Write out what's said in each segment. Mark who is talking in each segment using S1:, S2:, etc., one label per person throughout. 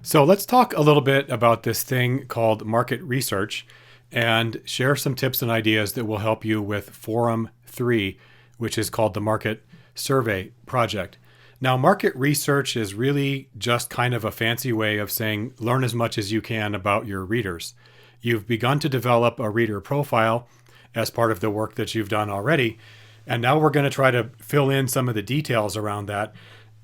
S1: So let's talk a little bit about this thing called market research and share some tips and ideas that will help you with Forum 3, which is called the Market Survey Project. Now, market research is really just kind of a fancy way of saying learn as much as you can about your readers. You've begun to develop a reader profile as part of the work that you've done already. And now we're going to try to fill in some of the details around that.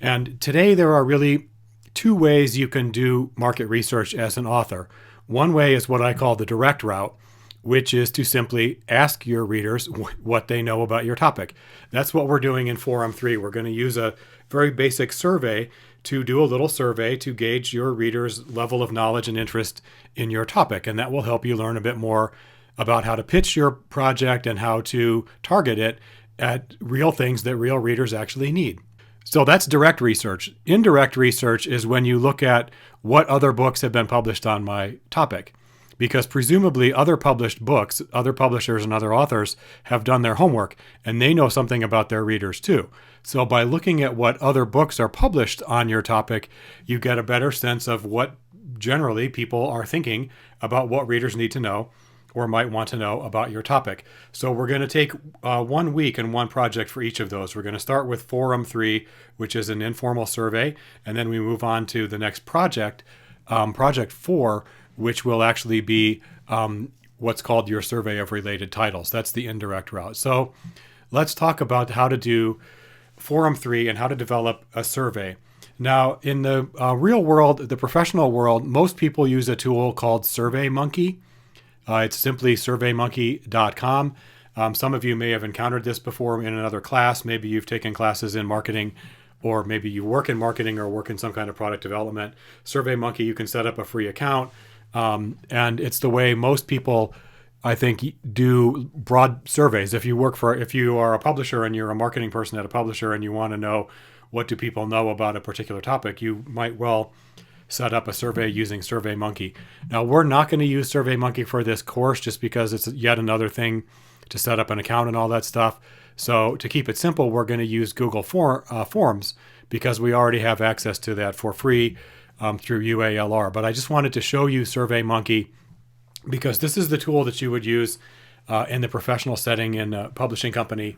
S1: And today there are really two ways you can do market research as an author. One way is what I call the direct route, which is to simply ask your readers what they know about your topic. That's what we're doing in Forum 3. We're going to use a very basic survey to do a little survey to gauge your readers' level of knowledge and interest in your topic. And that will help you learn a bit more about how to pitch your project and how to target it at real things that real readers actually need. So that's direct research. Indirect research is when you look at what other books have been published on my topic, because presumably other published books, other publishers and other authors have done their homework and they know something about their readers too. So by looking at what other books are published on your topic, you get a better sense of what generally people are thinking about what readers need to know or might want to know about your topic. So we're going to take 1 week and one project for each of those. We're going to start with Forum 3, which is an informal survey, and then we move on to the next project, Project 4, which will actually be what's called your survey of related titles. That's the indirect route. So let's talk about how to do Forum 3 and how to develop a survey. Now, in the real world, the professional world, most people use a tool called SurveyMonkey. It's simply surveymonkey.com. Some of you may have encountered this before in another class. Maybe you've taken classes in marketing, or maybe you work in marketing or work in some kind of product development. SurveyMonkey, you can set up a free account. And it's the way most people, I think, do broad surveys. If you are a publisher and you're a marketing person at a publisher and you want to know what do people know about a particular topic, you might well set up a survey using SurveyMonkey. Now, we're not going to use SurveyMonkey for this course just because it's yet another thing to set up an account and all that stuff. So to keep it simple, we're going to use Google Forms because we already have access to that for free through UALR. But I just wanted to show you SurveyMonkey because this is the tool that you would use in the professional setting in a publishing company.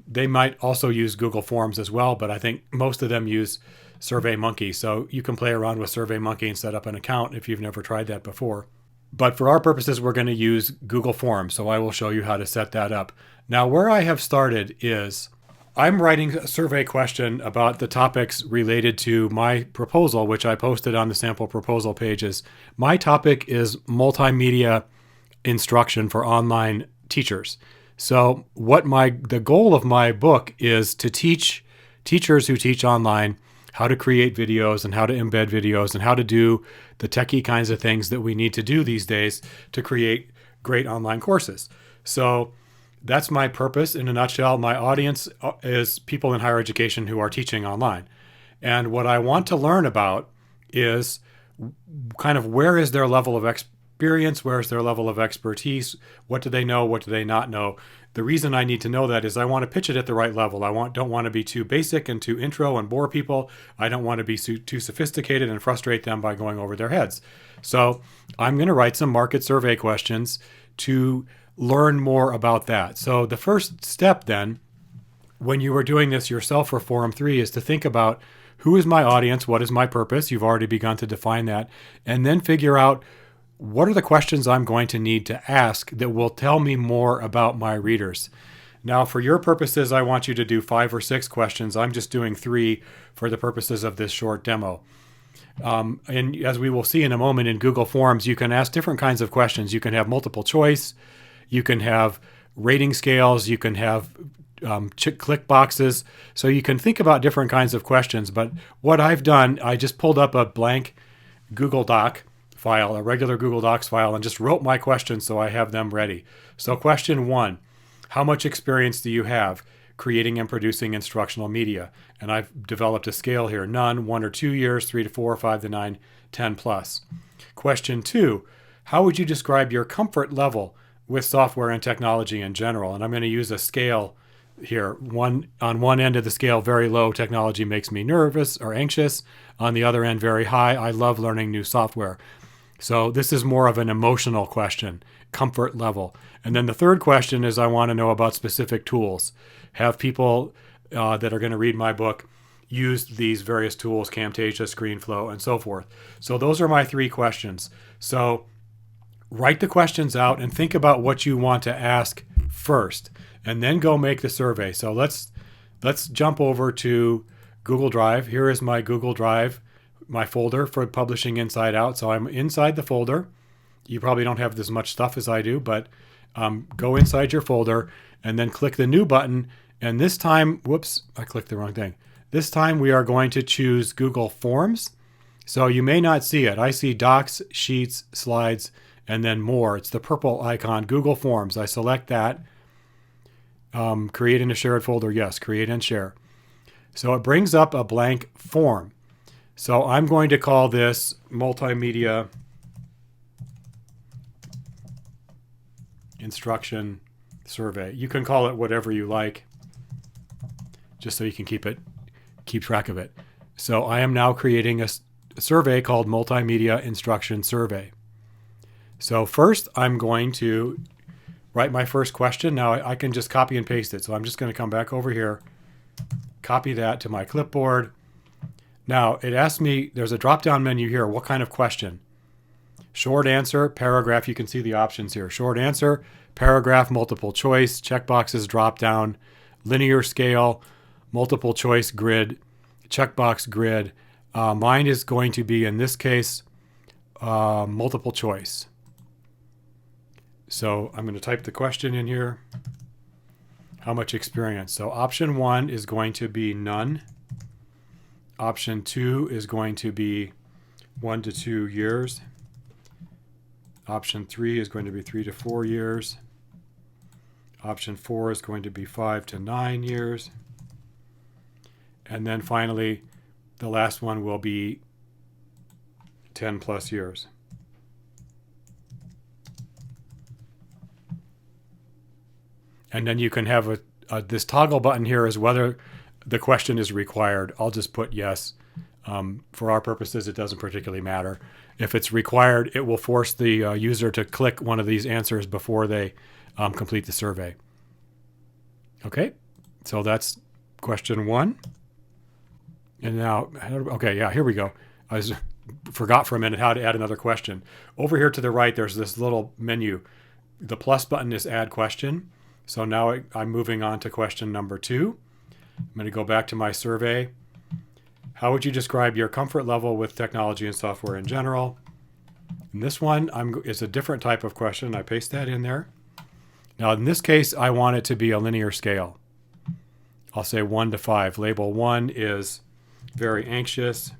S1: They might also use Google Forms as well, but I think most of them use SurveyMonkey. So you can play around with SurveyMonkey and set up an account if you've never tried that before. But for our purposes, we're going to use Google Forms. So I will show you how to set that up. Now, where I have started is I'm writing a survey question about the topics related to my proposal, which I posted on the sample proposal pages. My topic is multimedia instruction for online teachers. So the goal of my book is to teach teachers who teach online how to create videos and how to embed videos and how to do the techie kinds of things that we need to do these days to create great online courses. So that's my purpose in a nutshell. My audience is people in higher education who are teaching online. And what I want to learn about is kind of where is their level of experience, where is their level of expertise, what do they know, what do they not know. The reason I need to know that is I want to pitch it at the right level. Don't want to be too basic and too intro and bore people. I don't want to be too sophisticated and frustrate them by going over their heads. So I'm going to write some market survey questions to learn more about that. So the first step then, when you are doing this yourself for Forum 3, is to think about who is my audience, what is my purpose. You've already begun to define that. And then figure out what are the questions I'm going to need to ask that will tell me more about my readers. Now, for your purposes, I want you to do 5 or 6 questions. I'm just doing 3 for the purposes of this short demo. And as we will see in a moment in Google Forms, you can ask different kinds of questions. You can have multiple choice. You can have rating scales. You can have click boxes. So you can think about different kinds of questions. But what I've done, I just pulled up a blank Google Doc file, a regular Google Docs file, and just wrote my questions so I have them ready. So question 1, how much experience do you have creating and producing instructional media? And I've developed a scale here: none, 1 or 2 years, 3 to 4, 5 to 9, 10 plus. Question 2, how would you describe your comfort level with software and technology in general? And I'm going to use a scale here. On one end of the scale, very low, technology makes me nervous or anxious. On the other end, very high, I love learning new software. So this is more of an emotional question, comfort level. And then the third question is I want to know about specific tools. Have people that are going to read my book used these various tools, Camtasia, ScreenFlow, and so forth? So those are my three questions. So write the questions out and think about what you want to ask first, and then go make the survey. So let's jump over to Google Drive. Here is my Google Drive, my folder for Publishing Inside Out. So I'm inside the folder. You probably don't have as much stuff as I do, but go inside your folder and then click the new button. And this time, whoops, I clicked the wrong thing. This time we are going to choose Google Forms. So you may not see it. I see Docs, Sheets, Slides, and then More. It's the purple icon, Google Forms. I select that. Create in a shared folder. Yes, create and share. So it brings up a blank form. So I'm going to call this Multimedia Instruction Survey. You can call it whatever you like, just so you can keep track of it. So I am now creating a survey called Multimedia Instruction Survey. So first I'm going to write my first question. Now I can just copy and paste it. So I'm just going to come back over here, copy that to my clipboard. Now it asks me, there's a drop-down menu here. What kind of question? Short answer, paragraph. You can see the options here. Short answer, paragraph, multiple choice, checkboxes drop down, linear scale, multiple choice grid, checkbox grid. Mine is going to be, in this case, multiple choice. So I'm going to type the question in here. How much experience? So option 1 is going to be none. Option 2 is going to be 1 to 2 years. Option 3 is going to be 3 to 4 years. Option 4 is going to be 5 to 9 years. And then finally, the last one will be 10 plus years. And then you can have this toggle button here is whether the question is required. I'll just put yes. For our purposes, it doesn't particularly matter. If it's required, it will force the user to click one of these answers before they complete the survey. Okay, so that's question 1. And now, okay, yeah, here we go. I forgot for a minute how to add another question. Over here to the right, there's this little menu. The plus button is add question. So now I'm moving on to question number 2. I'm going to go back to my survey. How would you describe your comfort level with technology and software in general? And this one is a different type of question. I paste that in there. Now in this case, I want it to be a linear scale. I'll say 1 to 5. Label 1 is very anxious.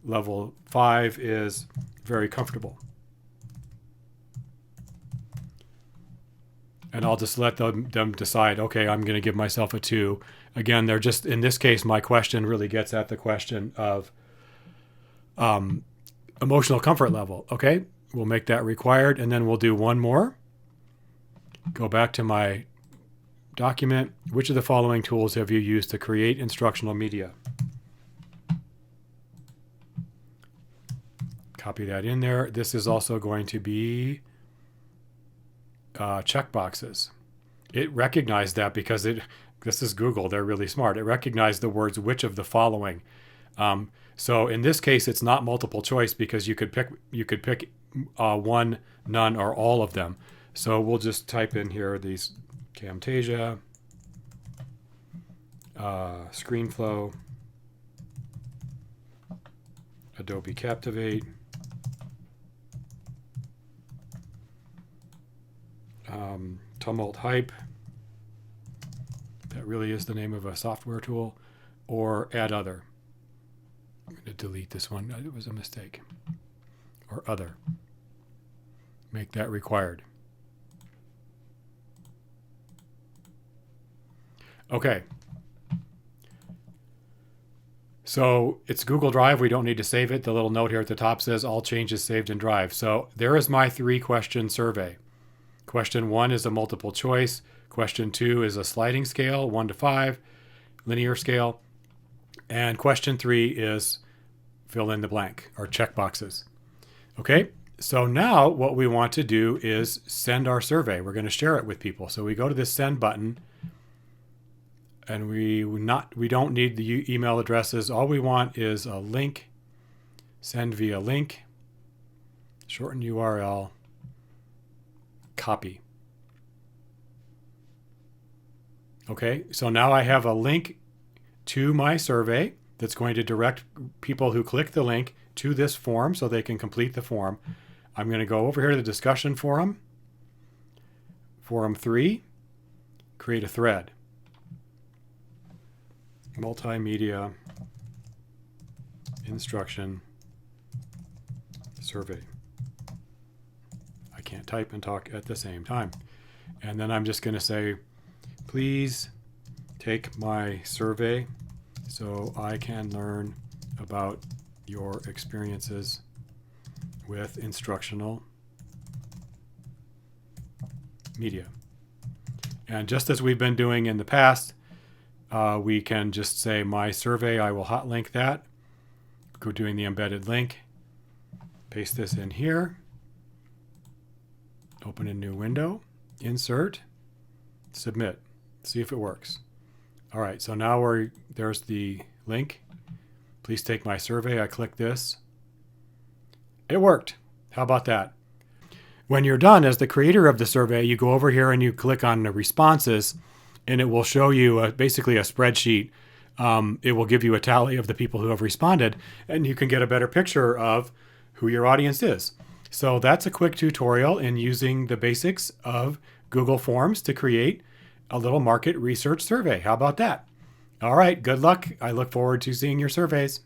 S1: Level 5 is very comfortable. And I'll just let them decide, okay, I'm going to give myself a 2. Again, they're just, in this case, my question really gets at the question of emotional comfort level. Okay, we'll make that required, and then we'll do one more. Go back to my document. Which of the following tools have you used to create instructional media? Copy that in there. This is also going to be checkboxes. It recognized that because this is Google. They're really smart. It recognized the words which of the following. So in this case, it's not multiple choice because you could pick one, none, or all of them. So we'll just type in here these: Camtasia, ScreenFlow, Adobe Captivate, Tumult Hype. That really is the name of a software tool, or Add Other. I'm going to delete this one. It was a mistake. Or Other. Make that required. Okay. So it's Google Drive. We don't need to save it. The little note here at the top says all changes saved in Drive. So there is my 3-question survey. Question 1 is a multiple choice. Question 2 is a sliding scale, 1 to 5, linear scale. And question 3 is fill in the blank, or check boxes. Okay, so now what we want to do is send our survey. We're going to share it with people. So we go to this send button, and we don't need the email addresses. All we want is a link. Send via link, shorten URL, copy. Okay, so now I have a link to my survey that's going to direct people who click the link to this form so they can complete the form. I'm going to go over here to the discussion forum, forum 3, create a thread. Multimedia instruction survey. I can't type and talk at the same time. And then I'm just going to say, please take my survey so I can learn about your experiences with instructional media. And just as we've been doing in the past, we can just say my survey. I will hot link that. Go doing the embedded link. Paste this in here. Open a new window. Insert. Submit. See if it works. All right, so now there's the link. Please take my survey. I click this. It worked. How about that? When you're done, as the creator of the survey, you go over here and you click on the responses, and it will show you basically a spreadsheet. It will give you a tally of the people who have responded, and you can get a better picture of who your audience is. So that's a quick tutorial in using the basics of Google Forms to create a little market research survey. How about that? All right, good luck. I look forward to seeing your surveys.